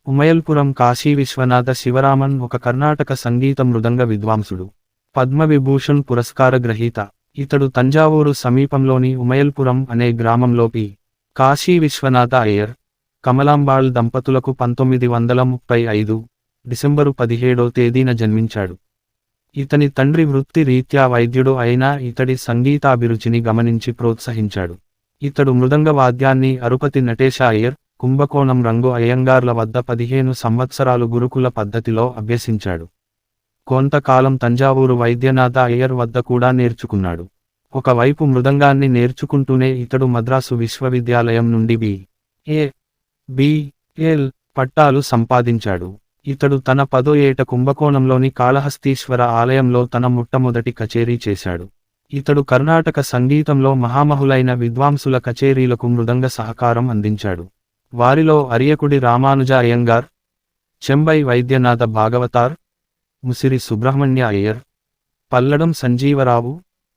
ఉమయల్పురం కాశీ విశ్వనాథ శివరామన్ ఒక కర్ణాటక సంగీత మృదంగ విద్వాంసుడు. పద్మవిభూషణ్ పురస్కార గ్రహీత. ఇతడు తంజావూరు సమీపంలోని ఉమయల్పురం అనే గ్రామంలో పి. కాశీ విశ్వనాథ అయ్యర్, కమలాంబాళ్ దంపతులకు 1935 డిసెంబరు 17వ తేదీన జన్మించాడు. ఇతని తండ్రి వృత్తి రీత్యా వైద్యుడు అయినా ఇతడి సంగీతాభిరుచిని గమనించి ప్రోత్సహించాడు. ఇతడు మృదంగ వాద్యాన్ని అరుపతి నటేశ అయ్యర్, కుంభకోణం రంగు అయ్యంగార్ల వద్ద 15 సంవత్సరాలు గురుకుల పద్ధతిలో అభ్యసించాడు. కొంతకాలం తంజావూరు వైద్యనాథ అయ్యర్ వద్ద కూడా నేర్చుకున్నాడు. ఒకవైపు మృదంగాన్ని నేర్చుకుంటూనే ఇతడు మద్రాసు విశ్వవిద్యాలయం నుండి B.A.B.L పట్టాలు సంపాదించాడు. ఇతడు తన 10వ ఏట కుంభకోణంలోని కాళహస్తీశ్వర ఆలయంలో తన మొట్టమొదటి కచేరీ చేశాడు. ఇతడు కర్ణాటక సంగీతంలో మహామహులైన విద్వాంసుల కచేరీలకు మృదంగ సహకారం అందించాడు. వారిలో అరియకుడి రామానుజ అయ్యంగార్, చెంబై వైద్యనాథ భాగవతార్, ముసిరి సుబ్రహ్మణ్య అయ్యర్, పల్లడం సంజీవరావు,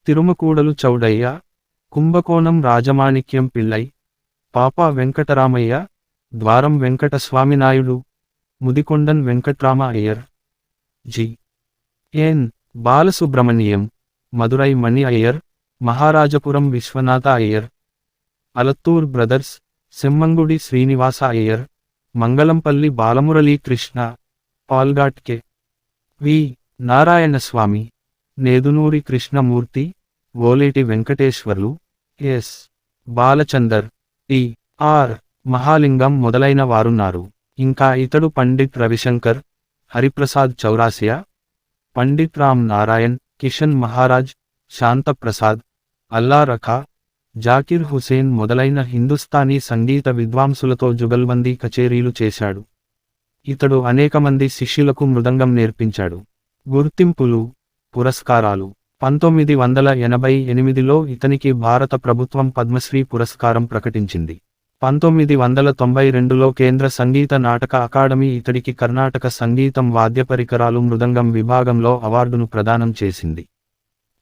తిరుమకూడలు చౌడయ్య, కుంభకోణం రాజమాణిక్యం పిళ్ళై, పాపా వెంకటరామయ్య, ద్వారం వెంకట స్వామినాయుడు, ముదికొండన్ వెంకట్రామ అయ్యర్, G.N. బాలసుబ్రహ్మణ్యం, మదురై మణి అయ్యర్, మహారాజపురం విశ్వనాథ అయ్యర్, అలత్తూర్ బ్రదర్స్, సెమ్మంగుడి శ్రీనివాస అయ్యర్, మంగళంపల్లి బాలమురళీ కృష్ణ, పాల్ఘాట్ కె. వి. నారాయణస్వామి, నేదునూరి కృష్ణమూర్తి, ఓలేటి వెంకటేశ్వర్లు, ఎస్. బాలచందర్, టి.ఆర్. మహాలింగం మొదలైన వారున్నారు. ఇంకా ఇతడు పండిట్ రవిశంకర్, హరిప్రసాద్ చౌరాసియా, పండిట్ రామ్ నారాయణ్, కిషన్ మహారాజ్, శాంతప్రసాద్, అల్లా రఖా, జాకిర్ హుసేన్ మొదలైన హిందుస్థానీ సంగీత విద్వాంసులతో జుగల్బందీ కచేరీలు చేశాడు. ఇతడు అనేకమంది శిష్యులకు మృదంగం నేర్పించాడు. గుర్తింపులు, పురస్కారాలు. 1988లో ఇతనికి భారత ప్రభుత్వం పద్మశ్రీ పురస్కారం ప్రకటించింది. 1992లో కేంద్ర సంగీత నాటక అకాడమీ ఇతడికి కర్ణాటక సంగీతం వాద్య పరికరాలు మృదంగం విభాగంలో అవార్డును ప్రదానం చేసింది.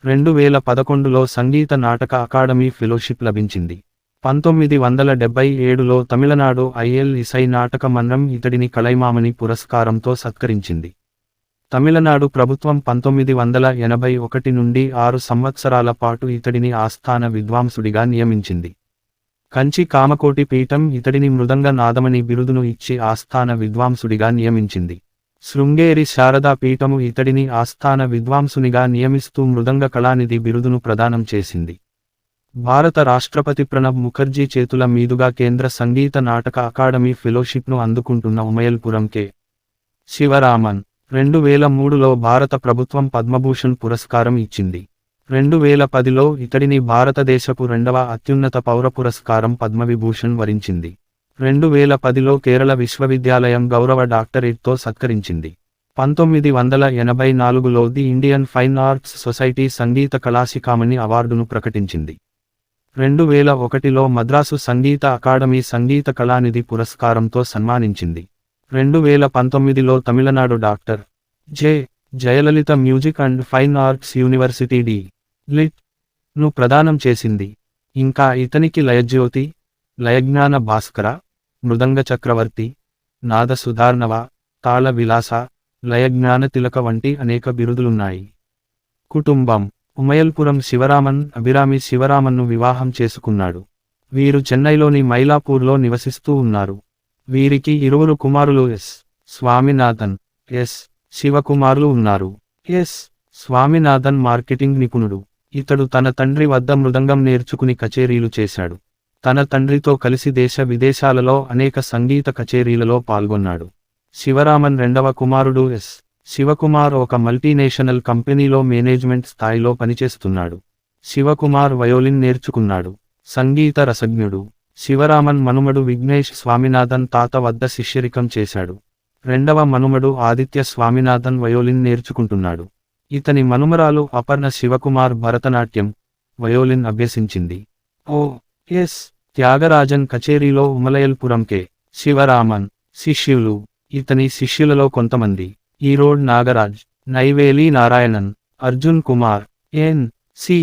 2011లో సంగీత నాటక అకాడమీ ఫెలోషిప్ లభించింది. 1977లో తమిళనాడు ఐఎల్ ఇసై నాటక మండలం ఇతడిని కళైమామణి పురస్కారంతో సత్కరించింది. తమిళనాడు ప్రభుత్వం 1981 నుండి 6 సంవత్సరాల పాటు ఇతడిని ఆస్థాన విద్వాంసుడిగా నియమించింది. కంచి కామకోటి పీఠం ఇతడిని మృదంగ నాదమణి బిరుదును ఇచ్చి ఆస్థాన విద్వాంసుడిగా నియమించింది. శృంగేరి శారదా పీఠము ఇతడిని ఆస్థాన విద్వాంసునిగా నియమిస్తూ మృదంగ కళానిధి బిరుదును ప్రదానం చేసింది. భారత రాష్ట్రపతి ప్రణబ్ ముఖర్జీ చేతుల మీదుగా కేంద్ర సంగీత నాటక అకాడమీ ఫెలోషిప్ను అందుకుంటున్న ఉమయల్పురం కె. శివరామన్ 2003లో భారత ప్రభుత్వం పద్మభూషణ్ పురస్కారం ఇచ్చింది. 2010లో ఇతడిని భారతదేశపు 2వ అత్యున్నత పౌర పురస్కారం పద్మవిభూషణ్ వరించింది. 2010లో కేరళ విశ్వవిద్యాలయం గౌరవ డాక్టరేట్తో సత్కరించింది. 1984లో the Indian fine arts society సంగీత కళాశిఖామణి అవార్డును ప్రకటించింది. 2001లో మద్రాసు సంగీత అకాడమీ సంగీత కళానిధి పురస్కారంతో సన్మానించింది. 2019లో Tamil Nadu doctor J. Jayalalithaa music and fine arts university D Litt. ను ప్రదానం చేసింది. ఇంకా ఇతనికి లయజ్యోతి, లయజ్ఞాన భాస్కర, మృదంగ చక్రవర్తి, నాద సుధార్ణవ, తాళ విలాస, లయజ్ఞాన తిలక వంటి అనేక బిరుదులున్నాయి. కుటుంబం. ఉమయల్పురం శివరామన్ అభిరామి శివరామన్ను వివాహం చేసుకున్నాడు. వీరు చెన్నైలోని మైలాపూర్లో నివసిస్తూ ఉన్నారు. వీరికి 2 కుమారులు ఎస్. స్వామినాథన్, ఎస్. శివకుమారులు ఉన్నారు. ఎస్. స్వామినాథన్ మార్కెటింగ్ నిపుణుడు. ఇతడు తన తండ్రి వద్ద మృదంగం నేర్చుకుని కచేరీలు చేశాడు. తన తండ్రితో కలిసి దేశ విదేశాలలో అనేక సంగీత కచేరీలలో పాల్గొన్నాడు. శివరామన్ 2వ కుమారుడు ఎస్. శివకుమార్ ఒక మల్టీనేషనల్ కంపెనీలో మేనేజ్మెంట్ స్థాయిలో పనిచేస్తున్నాడు. శివకుమార్ వయోలిన్ నేర్చుకున్నాడు. సంగీత రసజ్ఞుడు. శివరామన్ మనుమడు విఘ్నేష్ స్వామినాథన్ తాత వద్ద శిష్యరికం చేశాడు. 2వ మనుమడు ఆదిత్య స్వామినాథన్ వయోలిన్ నేర్చుకుంటున్నాడు. ఇతని మనుమరాలు అపర్ణ శివకుమార్ భరతనాట్యం, వయోలిన్ అభ్యసించింది. ఎస్. త్యాగరాజన్ కచేరీలో ఉమయల్పురం కె. శివరామన్. శిష్యులు. ఇతని శిష్యులలో కొంతమంది ఈరోడ్ నాగరాజ్, నైవేలి నారాయణన్, అర్జున్ కుమార్, ఎన్. సి.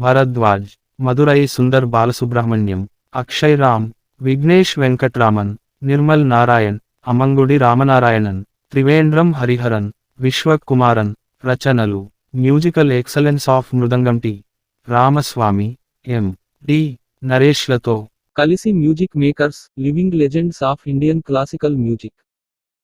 భరద్వాజ్, మదురై సుందర్ బాలసుబ్రహ్మణ్యం, అక్షయ్ రామ్, విఘ్నేష్ వెంకట్రామన్, నిర్మల్ నారాయణ్, అమంగుడి రామనారాయణన్, త్రివేంద్రం హరిహరన్, విశ్వక్ కుమారన్. రచనలు musical excellence of mridangam T. Ramaswamy, M. D. నరేష్లతో కలిసి music makers, living legends of Indian classical music.